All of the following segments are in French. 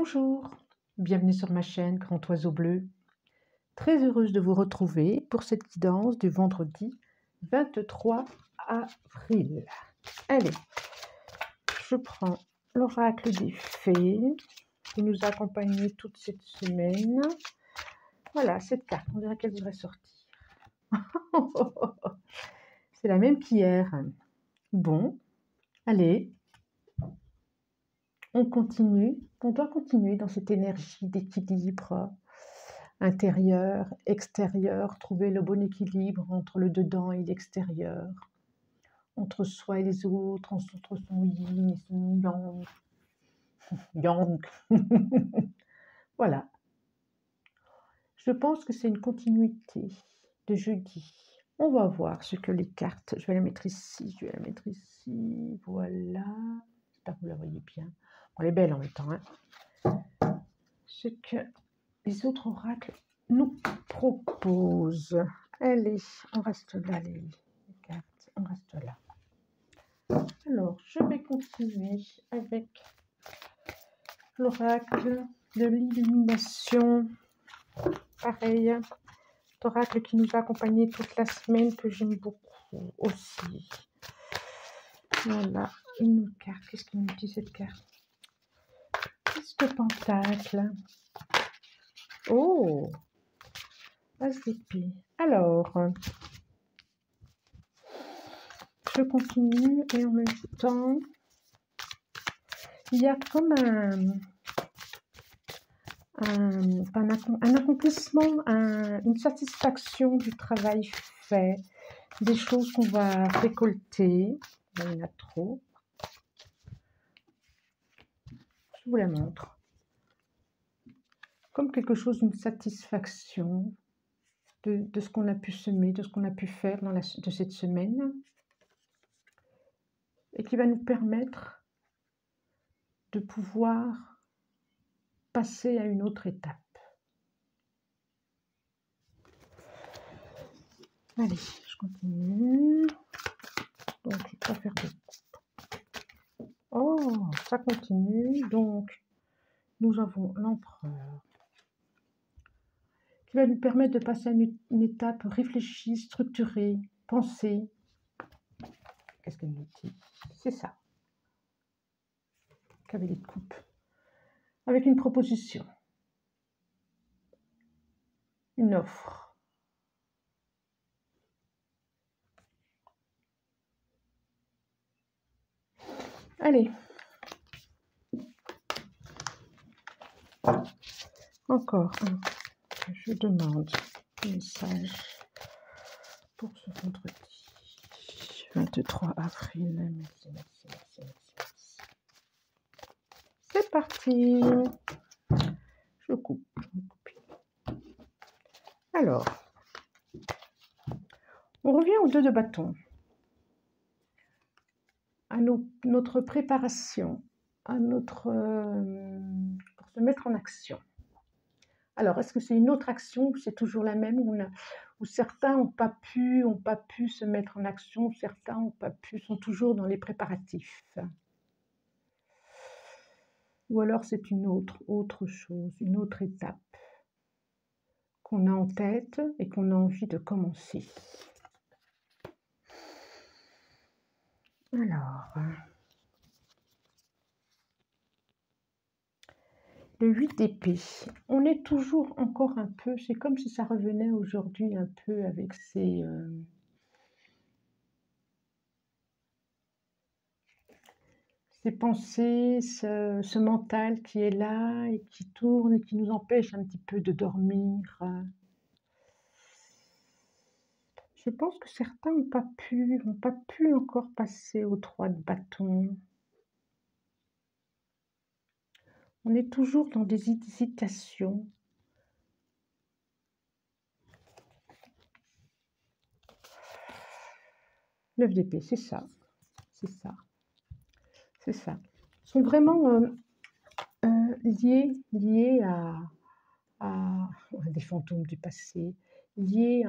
Bonjour, bienvenue sur ma chaîne Grand Oiseau Bleu. Très heureuse de vous retrouver pour cette guidance du vendredi 23 avril. Allez, je prends l'oracle des fées qui nous a accompagnés toute cette semaine. Voilà, cette carte, on dirait qu'elle devrait sortir. C'est la même qu'hier. Bon, allez, on continue. On doit continuer dans cette énergie d'équilibre intérieur, extérieur, trouver le bon équilibre entre le dedans et l'extérieur, entre soi et les autres, entre son yin et son yang. Yang. Voilà. Je pense que c'est une continuité de jeudi. On va voir ce que les cartes... Je vais la mettre ici, je vais la mettre ici. Voilà. J'espère que vous la voyez bien. Bon, elle est belle en même temps. Hein. Ce que les autres oracles nous proposent. Allez, on reste là, les cartes. On reste là. Alors, je vais continuer avec l'oracle de l'illumination. Pareil, l'oracle qui nous a accompagnés toute la semaine, que j'aime beaucoup aussi. Voilà, une carte. Qu'est-ce qu'il nous dit cette carte? 10 de pentacle. Oh, as d'épée. Alors, je continue et en même temps, il y a comme un accomplissement, une satisfaction du travail fait, des choses qu'on va récolter. Il y en a trop. Je vous la montre. Comme quelque chose, une satisfaction de ce qu'on a pu semer, de ce qu'on a pu faire de cette semaine, et qui va nous permettre de pouvoir passer à une autre étape. Allez, je continue. Donc, je vais pas faire de... Oh, ça continue. Donc, nous avons l'empereur qui va nous permettre de passer à une étape réfléchie, structurée, pensée. Qu'est-ce qu'elle nous dit? C'est ça. Cavalier de coupe. Avec une proposition. Une offre. Allez. Encore un. Je demande un message pour ce vendredi 23 avril. Merci, merci, merci, merci, merci. C'est parti. Je coupe. Alors, on revient aux 2 de bâton. À notre préparation, à notre pour se mettre en action. Alors, est-ce que c'est une autre action ou c'est toujours la même où certains n'ont pas pu se mettre en action, certains n'ont pas pu, sont toujours dans les préparatifs? Ou alors c'est une autre chose, une autre étape qu'on a en tête et qu'on a envie de commencer. Alors, le 8 d'épée, on est toujours encore un peu, c'est comme si ça revenait aujourd'hui un peu avec ces pensées, ce mental qui est là et qui tourne et qui nous empêche un petit peu de dormir. Je pense que certains n'ont pas pu encore passer au 3 de bâton. On est toujours dans des hésitations. Le 9 d'épée, c'est ça. C'est ça. C'est ça. Ils sont vraiment liés à des fantômes du passé, liés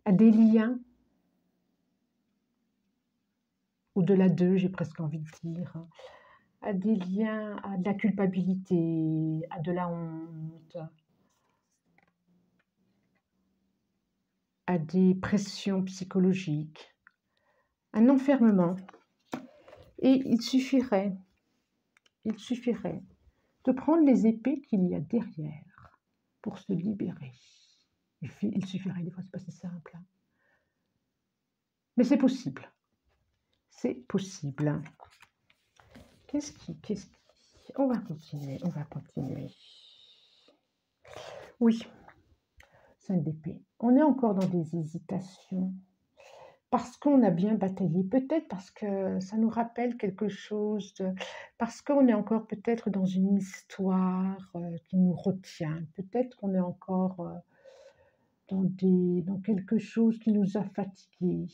à des liens au-delà d'eux, j'ai presque envie de dire, à des liens, à de la culpabilité, à de la honte, à des pressions psychologiques, un enfermement. Et il suffirait de prendre les épées qu'il y a derrière pour se libérer. Il suffirait, des fois, c'est pas si simple, hein. Mais c'est possible. C'est possible. Qu'est-ce qui... On va continuer, on va continuer. Oui, 5 d'épée. On est encore dans des hésitations. Parce qu'on a bien bataillé, peut-être parce que ça nous rappelle quelque chose, parce qu'on est encore peut-être dans une histoire qui nous retient, peut-être qu'on est encore dans quelque chose qui nous a fatigués.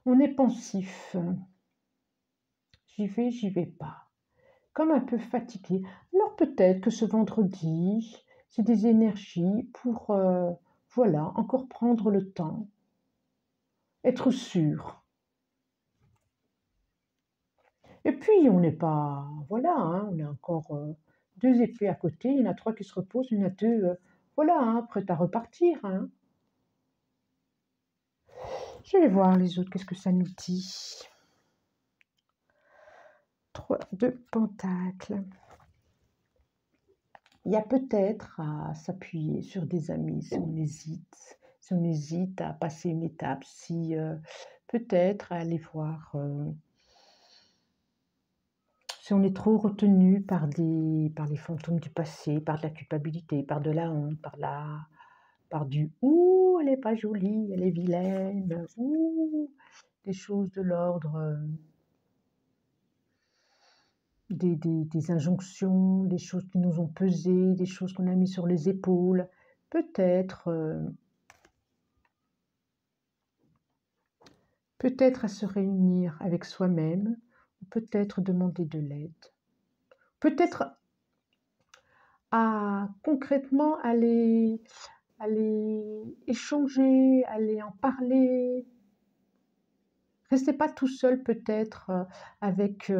On est pensif, j'y vais pas, comme un peu fatigué. Alors peut-être que ce vendredi, c'est des énergies pour, voilà, encore prendre le temps, être sûr. Et puis, on n'est pas... Voilà, hein, on est encore 2 épées à côté, il y en a 3 qui se reposent, il y en a 2, voilà, hein, prêtes à repartir, hein. Je vais voir les autres, qu'est-ce que ça nous dit? 3 de pentacles. Il y a peut-être à s'appuyer sur des amis si on hésite à passer une étape, si peut-être à aller voir... si on est trop retenu par les fantômes du passé, par de la culpabilité, par de la honte, par du « ouh, elle n'est pas jolie, elle est vilaine », ouh, des choses de l'ordre, des injonctions, des choses qui nous ont pesé, des choses qu'on a mis sur les épaules, peut-être à se réunir avec soi-même, peut-être demander de l'aide, peut-être à concrètement aller échanger, aller en parler. Restez pas tout seul peut-être avec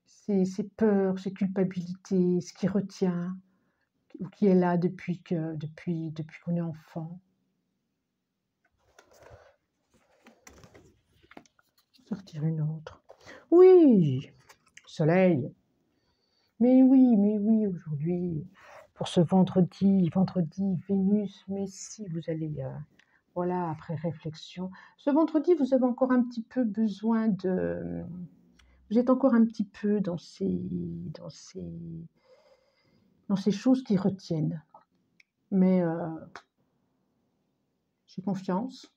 ces peurs, ces culpabilités, ce qui retient, ou qui est là depuis qu'on est enfant. Sortir une autre. Oui, soleil. Mais oui, aujourd'hui, pour ce vendredi, Vénus, mais si vous allez, voilà, après réflexion, ce vendredi, vous avez encore un petit peu besoin de... Vous êtes encore un petit peu dans ces choses qui retiennent. Mais j'ai confiance.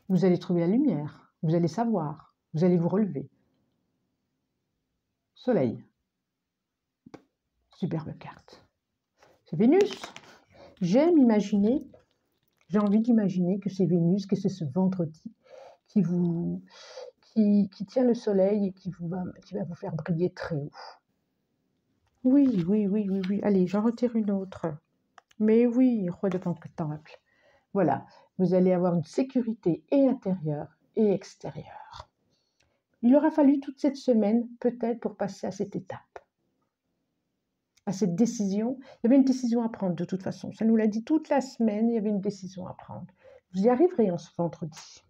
Vous allez trouver la lumière, vous allez savoir, vous allez vous relever. Soleil. Superbe carte. C'est Vénus. J'aime imaginer, j'ai envie d'imaginer que c'est Vénus, que c'est ce vendredi qui tient le soleil et qui va vous faire briller très haut. Oui. Allez, j'en retire une autre. Mais oui, roi de pentacle. Voilà, vous allez avoir une sécurité et intérieure et extérieure. Il aura fallu toute cette semaine, peut-être, pour passer à cette étape, à cette décision. Il y avait une décision à prendre de toute façon. Ça nous l'a dit toute la semaine, il y avait une décision à prendre. Vous y arriverez en ce vendredi.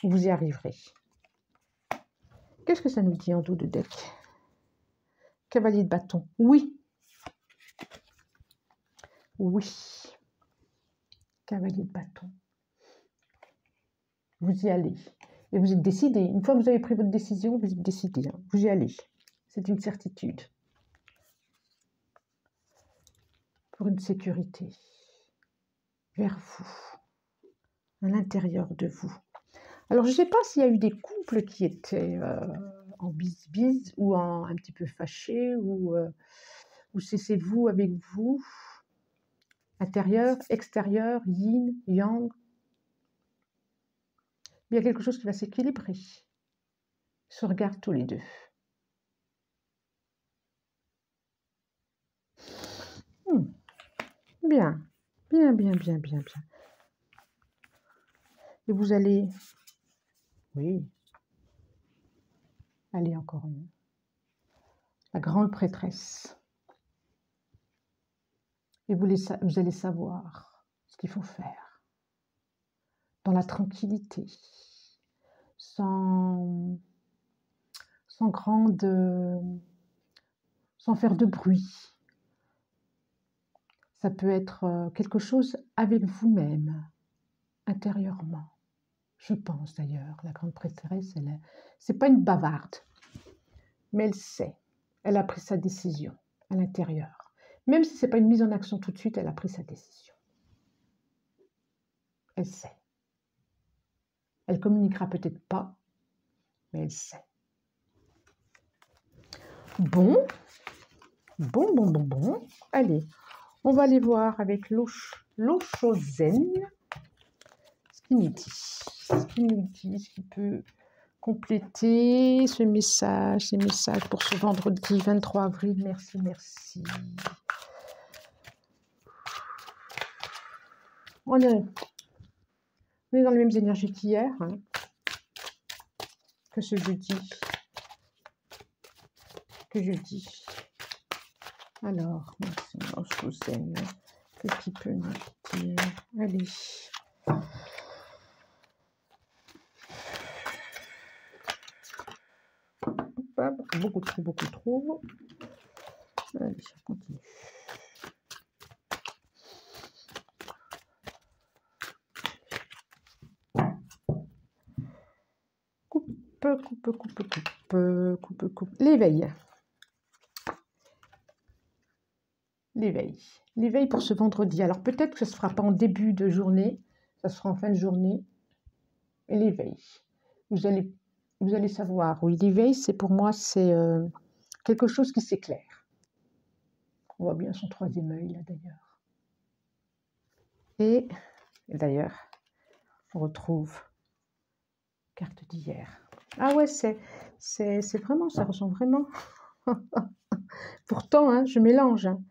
Vous y arriverez. Qu'est-ce que ça nous dit en dos de deck? Cavalier de bâton. Oui. Cavalier de bâton. Vous y allez. Et vous êtes décidé. Une fois que vous avez pris votre décision, vous êtes décidé. Hein. Vous y allez. C'est une certitude. Pour une sécurité. Vers vous. À l'intérieur de vous. Alors, je ne sais pas s'il y a eu des couples qui étaient en bis-bis ou un petit peu fâchés ou c'est vous avec vous. Intérieur, extérieur, yin, yang. Il y a quelque chose qui va s'équilibrer. Ils se regardent tous les deux. bien. Bien, bien, bien, bien, bien. Et vous allez... Oui. Allez, encore mieux. La grande prêtresse. Et vous allez savoir ce qu'il faut faire. Dans la tranquillité. Sans sans faire de bruit. Ça peut être quelque chose avec vous-même, intérieurement. Je pense d'ailleurs, la grande prêtresse, c'est pas une bavarde, mais elle sait. Elle a pris sa décision à l'intérieur. Même si c'est pas une mise en action tout de suite, elle a pris sa décision. Elle sait. Elle communiquera peut-être pas, mais elle sait. Bon. Allez, on va aller voir avec l'Oshozen ce qu'il nous dit. Ce qui peut compléter ces messages pour ce vendredi 23 avril. Merci, merci. On est dans les mêmes énergies qu'hier, hein, que ce jeudi. Alors, merci, Oshozen. Qu'est-ce qu'il peut nous dire? Allez. Beaucoup trop. Allez, on continue. Coupe. L'éveil. L'éveil pour ce vendredi. Alors peut-être que ça ne se fera pas en début de journée, ça se fera en fin de journée. Et l'éveil. Vous allez savoir, oui, l'éveil, c'est pour moi, c'est quelque chose qui s'éclaire. On voit bien son troisième œil, là, d'ailleurs. Et d'ailleurs, on retrouve carte d'hier. Ah ouais, c'est vraiment, ça ressemble vraiment. Pourtant, hein, je mélange. Hein.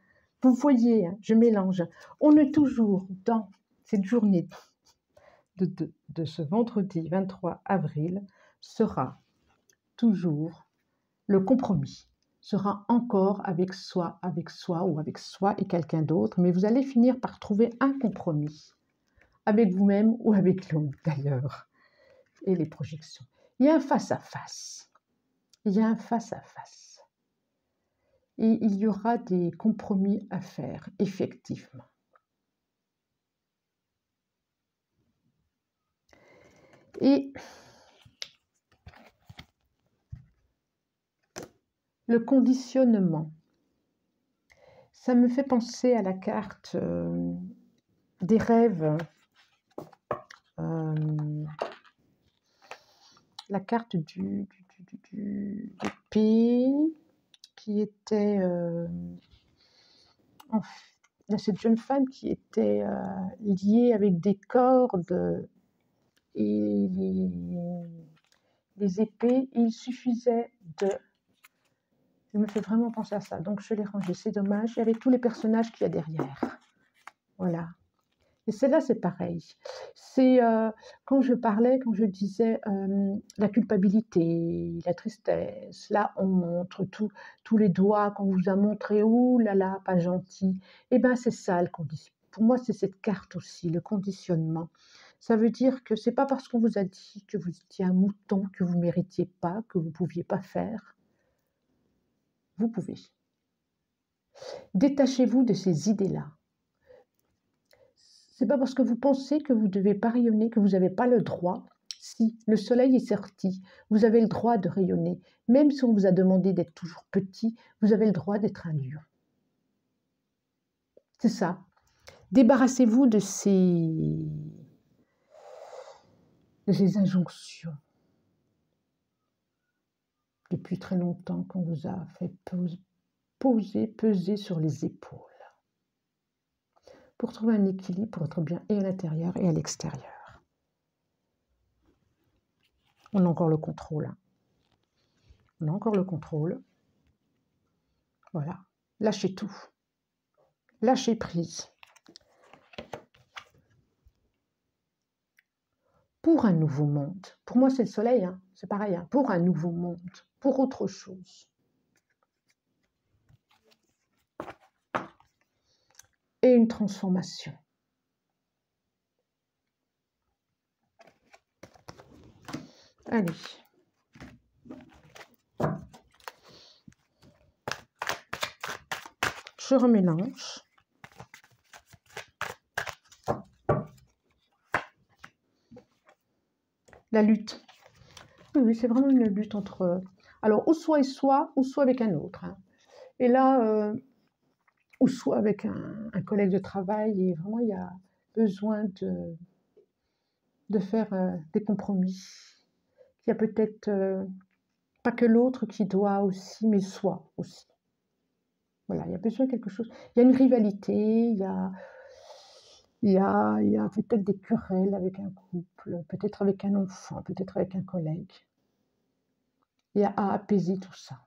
Vous voyez, hein, je mélange. On est toujours dans cette journée de ce vendredi 23 avril, sera toujours le compromis, sera encore avec soi et quelqu'un d'autre, mais vous allez finir par trouver un compromis avec vous-même ou avec l'autre d'ailleurs. Et les projections. Il y a un face-à-face. Et il y aura des compromis à faire, effectivement. Et le conditionnement, ça me fait penser à la carte des rêves, la carte du d'épée qui était cette jeune femme qui était liée avec des cordes et les épées, il suffisait de... Il me fait vraiment penser à ça, donc je l'ai rangé, c'est dommage, avec tous les personnages qu'il y a derrière. Voilà. Et celle-là, c'est pareil. C'est quand je disais la culpabilité, la tristesse, là, on montre tous les doigts qu'on vous a montré, ouh là là, pas gentil. Eh bien, c'est ça le conditionnement. Pour moi, c'est cette carte aussi, le conditionnement. Ça veut dire que c'est pas parce qu'on vous a dit que vous étiez un mouton, que vous ne méritiez pas, que vous ne pouviez pas faire. Vous pouvez. Détachez-vous de ces idées-là. C'est pas parce que vous pensez que vous ne devez pas rayonner, que vous n'avez pas le droit. Si le soleil est sorti, vous avez le droit de rayonner. Même si on vous a demandé d'être toujours petit, vous avez le droit d'être un lion. C'est ça. Débarrassez-vous de ces injonctions. Depuis très longtemps qu'on vous a fait peser sur les épaules. Pour trouver un équilibre, pour être bien et à l'intérieur et à l'extérieur. On a encore le contrôle. Hein. On a encore le contrôle. Voilà. Lâchez tout. Lâchez prise. pour un nouveau monde. Pour moi, c'est le soleil, hein, c'est pareil, hein, pour un nouveau monde, pour autre chose. Et une transformation. Allez. Je remélange. La lutte. Oui, c'est vraiment une lutte entre... Alors, ou soit et soit, ou soit avec un autre. Hein. Et là, ou soit avec un collègue de travail, et vraiment, il y a besoin de faire des compromis. Il y a peut-être pas que l'autre qui doit aussi, mais soi aussi. Voilà, il y a besoin de quelque chose. Il y a une rivalité, il y a peut-être des querelles avec un couple, peut-être avec un enfant, peut-être avec un collègue. Il y a à apaiser tout ça.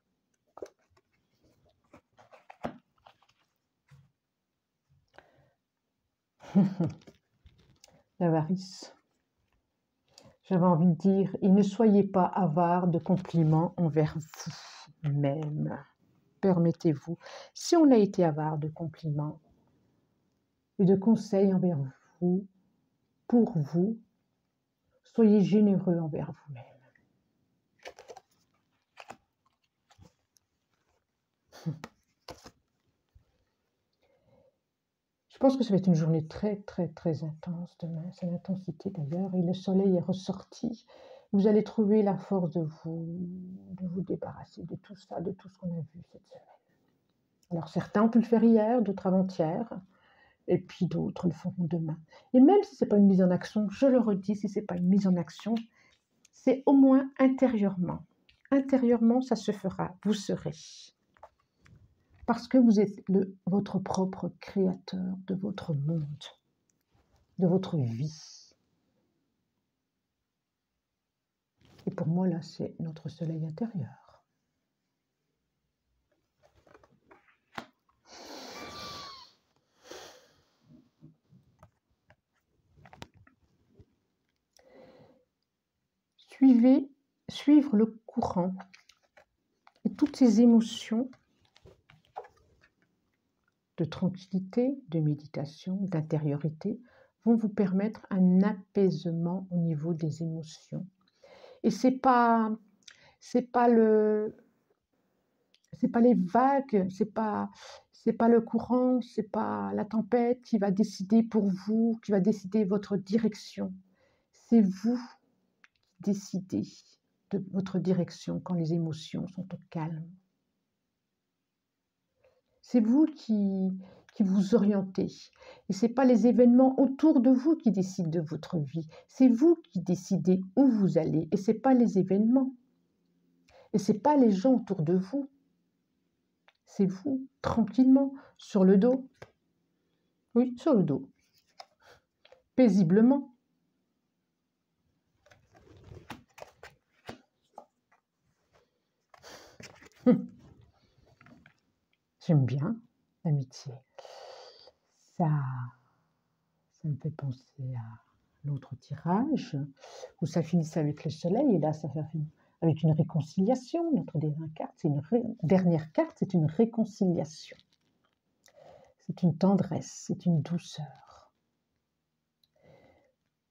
L'avarice. J'avais envie de dire, et ne soyez pas avare de compliments envers vous-même. Permettez-vous. Si on a été avare de compliments et de conseils envers vous, pour vous, soyez généreux envers vous-même. Je pense que ça va être une journée très, très, très intense demain. C'est l'intensité d'ailleurs. Et le soleil est ressorti. Vous allez trouver la force de vous débarrasser de tout ça, de tout ce qu'on a vu cette semaine. Alors certains ont pu le faire hier, d'autres avant-hier, et puis d'autres le feront demain. Et même si ce n'est pas une mise en action, je le redis, si ce n'est pas une mise en action, c'est au moins intérieurement. Intérieurement, ça se fera. Vous serez. Parce que vous êtes votre propre créateur de votre monde, de votre vie. Et pour moi, là, c'est notre soleil intérieur. Suivre le courant et toutes ces émotions de tranquillité, de méditation, d'intériorité vont vous permettre un apaisement au niveau des émotions. Et c'est pas les vagues, c'est pas le courant, c'est pas la tempête qui va décider pour vous, qui va décider votre direction. C'est vous qui décidez de votre direction quand les émotions sont au calme. C'est vous qui vous orientez. Et ce n'est pas les événements autour de vous qui décident de votre vie. C'est vous qui décidez où vous allez. Et ce n'est pas les événements. Et ce n'est pas les gens autour de vous. C'est vous, tranquillement, sur le dos. Oui, sur le dos. Paisiblement. J'aime bien l'amitié. Ça me fait penser à l'autre tirage, où ça finissait avec le soleil, et là, ça finit avec une réconciliation. Notre dernière carte, c'est une réconciliation. C'est une tendresse, c'est une douceur.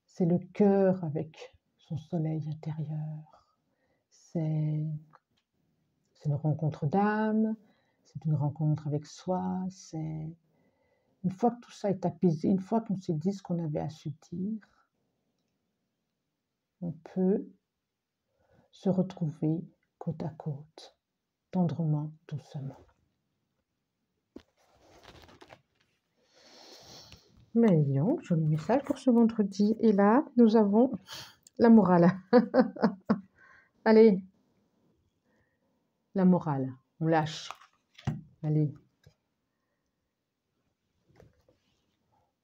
C'est le cœur avec son soleil intérieur. C'est une rencontre d'âme, c'est une rencontre avec soi. C'est une fois que tout ça est apaisé, une fois qu'on s'est dit ce qu'on avait à se dire, on peut se retrouver côte à côte, tendrement, doucement. Mais non, joli message pour ce vendredi. Et là, nous avons la morale. Allez, la morale, on lâche. Allez,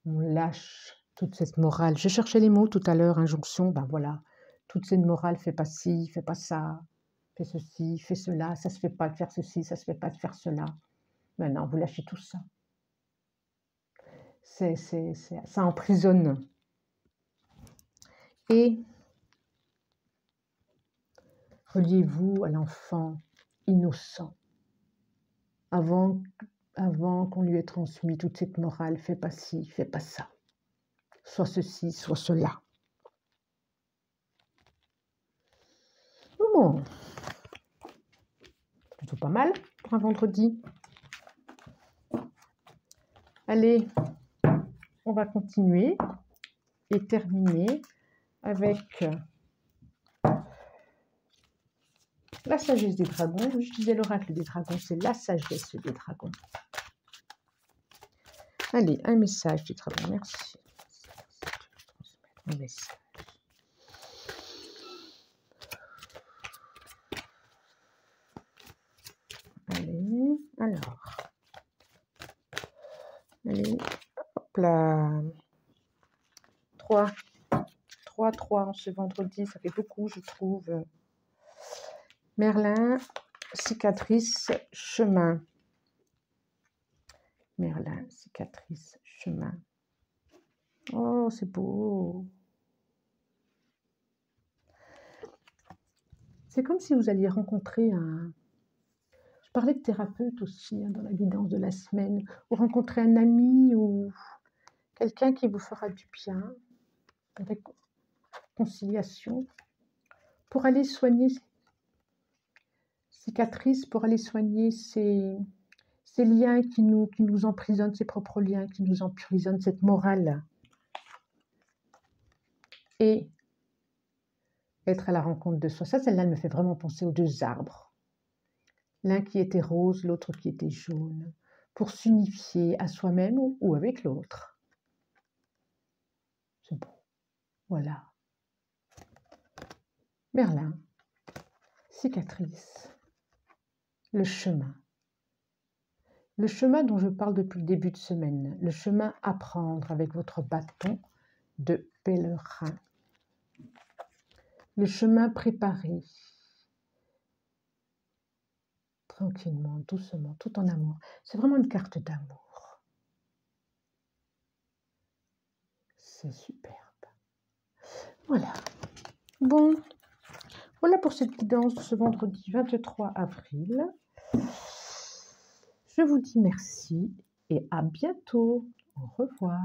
on lâche toute cette morale. Je cherchais les mots tout à l'heure, injonction, ben voilà. Toute cette morale, fais pas ci, fais pas ça, fais ceci, fais cela, ça se fait pas de faire ceci, ça se fait pas de faire cela. Maintenant, vous lâchez tout ça. Ça emprisonne. Et reliez-vous à l'enfant innocent avant qu'on lui ait transmis toute cette morale, fais pas ci, fais pas ça, soit ceci, soit cela. Bon, plutôt pas mal pour un vendredi. Allez, on va continuer et terminer avec la sagesse des dragons. Je disais l'oracle des dragons, c'est la sagesse des dragons. Allez, un message des dragons, merci. Un message. Allez, alors. Allez, hop là. 3 en ce vendredi, ça fait beaucoup, je trouve. Merlin, cicatrice, chemin. Merlin, cicatrice, chemin. Oh, c'est beau. C'est comme si vous alliez rencontrer un... Je parlais de thérapeute aussi dans la guidance de la semaine. Ou rencontrer un ami ou quelqu'un qui vous fera du bien, avec conciliation, pour aller soigner cicatrices, pour aller soigner ces liens qui nous emprisonnent, ces propres liens qui nous emprisonnent, cette morale. Et être à la rencontre de soi. Ça, celle-là, elle me fait vraiment penser aux deux arbres. L'un qui était rose, l'autre qui était jaune, pour s'unifier à soi-même ou avec l'autre. C'est beau. Voilà. Merlin, cicatrice, le chemin. Le chemin dont je parle depuis le début de semaine, le chemin à prendre avec votre bâton de pèlerin. Le chemin préparé, tranquillement, doucement, tout en amour. C'est vraiment une carte d'amour. C'est superbe. Voilà. Bon, voilà pour cette guidance de ce vendredi 23 avril. Je vous dis merci et à bientôt. Au revoir.